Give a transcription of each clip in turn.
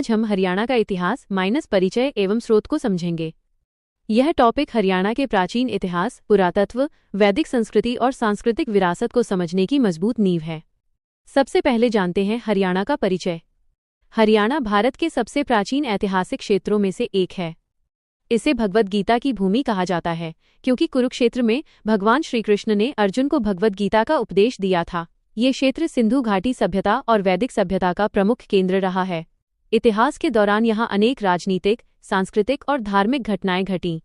आज हम हरियाणा का इतिहास माइनस परिचय एवं स्रोत को समझेंगे। यह टॉपिक हरियाणा के प्राचीन इतिहास, पुरातत्व, वैदिक संस्कृति और सांस्कृतिक विरासत को समझने की मजबूत नींव है। सबसे पहले जानते हैं हरियाणा का परिचय। हरियाणा भारत के सबसे प्राचीन ऐतिहासिक क्षेत्रों में से एक है। इसे भगवद गीता की भूमि कहा जाता है क्योंकि कुरुक्षेत्र में भगवान श्रीकृष्ण ने अर्जुन को भगवद गीता का उपदेश दिया था। ये क्षेत्र सिंधु घाटी सभ्यता और वैदिक सभ्यता का प्रमुख केंद्र रहा है। इतिहास के दौरान यहाँ अनेक राजनीतिक, सांस्कृतिक और धार्मिक घटनाएं घटीं।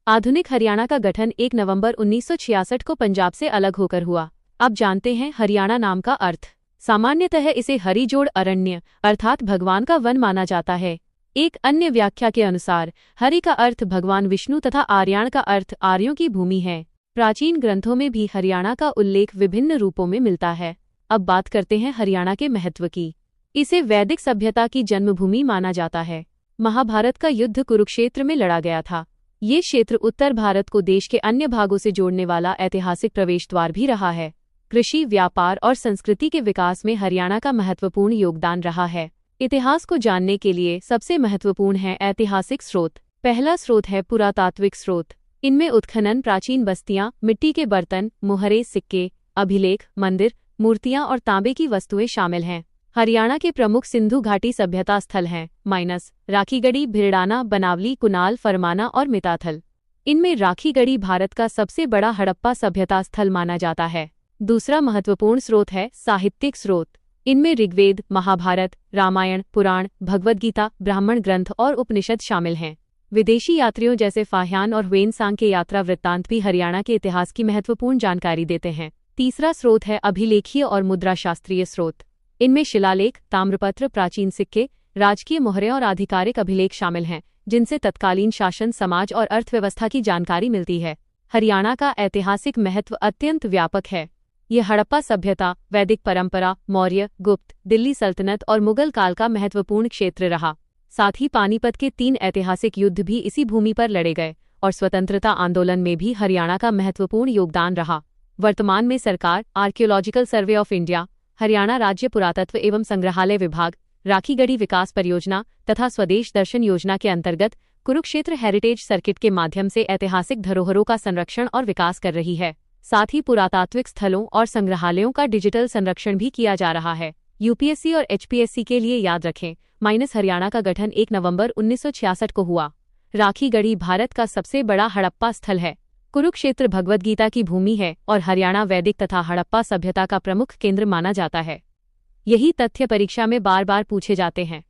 आधुनिक हरियाणा का गठन 1 नवंबर 1966 को पंजाब से अलग होकर हुआ। अब जानते हैं हरियाणा नाम का अर्थ। सामान्यतः इसे हरिजोड़ अरण्य अर्थात भगवान का वन माना जाता है। एक अन्य व्याख्या के अनुसार हरि का अर्थ भगवान विष्णु तथा आर्याण का अर्थ आर्यों की भूमि है। प्राचीन ग्रंथों में भी हरियाणा का उल्लेख विभिन्न रूपों में मिलता है। अब बात करते हैं हरियाणा के महत्व की। इसे वैदिक सभ्यता की जन्मभूमि माना जाता है। महाभारत का युद्ध कुरुक्षेत्र में लड़ा गया था। ये क्षेत्र उत्तर भारत को देश के अन्य भागों से जोड़ने वाला ऐतिहासिक प्रवेश द्वार भी रहा है। कृषि, व्यापार और संस्कृति के विकास में हरियाणा का महत्वपूर्ण योगदान रहा है। इतिहास को जानने के लिए सबसे महत्वपूर्ण है ऐतिहासिक स्रोत। पहला स्रोत है पुरातात्विक स्रोत। इनमें उत्खनन, प्राचीन बस्तियां, मिट्टी के बर्तन, मुहरे, सिक्के, अभिलेख, मंदिर, मूर्तियां और तांबे की वस्तुएं शामिल हैं। हरियाणा के प्रमुख सिंधु घाटी सभ्यता स्थल हैं राखीगढ़ी, भिरडाना, बनावली, कुनाल, फरमाना और मिताथल। इनमें राखीगढ़ी भारत का सबसे बड़ा हड़प्पा सभ्यता स्थल माना जाता है। दूसरा महत्वपूर्ण स्रोत है साहित्यिक स्रोत। इनमें ऋग्वेद, महाभारत, रामायण, पुराण, भगवद गीता, ब्राह्मण ग्रंथ और उपनिषद शामिल हैं। विदेशी यात्रियों जैसे फाह्यान और ह्वेनसांग के यात्रा वृत्तांत भी हरियाणा के इतिहास की महत्वपूर्ण जानकारी देते हैं। तीसरा स्रोत है अभिलेखीय और मुद्राशास्त्रीय स्रोत। इनमें शिलालेख, ताम्रपत्र, प्राचीन सिक्के, राजकीय मोहरें और आधिकारिक अभिलेख शामिल हैं, जिनसे तत्कालीन शासन, समाज और अर्थव्यवस्था की जानकारी मिलती है। हरियाणा का ऐतिहासिक महत्व अत्यंत व्यापक है। ये हड़प्पा सभ्यता, वैदिक परंपरा, मौर्य, गुप्त, दिल्ली सल्तनत और मुगल काल का महत्वपूर्ण क्षेत्र रहा। साथ ही पानीपत के 3 ऐतिहासिक युद्ध भी इसी भूमि पर लड़े गए और स्वतंत्रता आंदोलन में भी हरियाणा का महत्वपूर्ण योगदान रहा। वर्तमान में सरकार, archaeological survey of India, Haryana राज्य पुरातत्व एवं संग्रहालय विभाग, राखीगढ़ी विकास परियोजना तथा स्वदेश दर्शन योजना के अंतर्गत कुरुक्षेत्र हेरिटेज सर्किट के माध्यम से ऐतिहासिक धरोहरों का संरक्षण और विकास कर रही है। साथ ही पुरातात्विक स्थलों और संग्रहालयों का डिजिटल संरक्षण भी किया जा रहा है। यूपीएससी और एचपीएससी के लिए याद रखें, हरियाणा का गठन 1 नवंबर 1966 को हुआ। राखीगढ़ी भारत का सबसे बड़ा हड़प्पा स्थल है। कुरुक्षेत्र भगवद गीता की भूमि है और हरियाणा वैदिक तथा हड़प्पा सभ्यता का प्रमुख केंद्र माना जाता है। यही तथ्य परीक्षा में बार बार पूछे जाते हैं।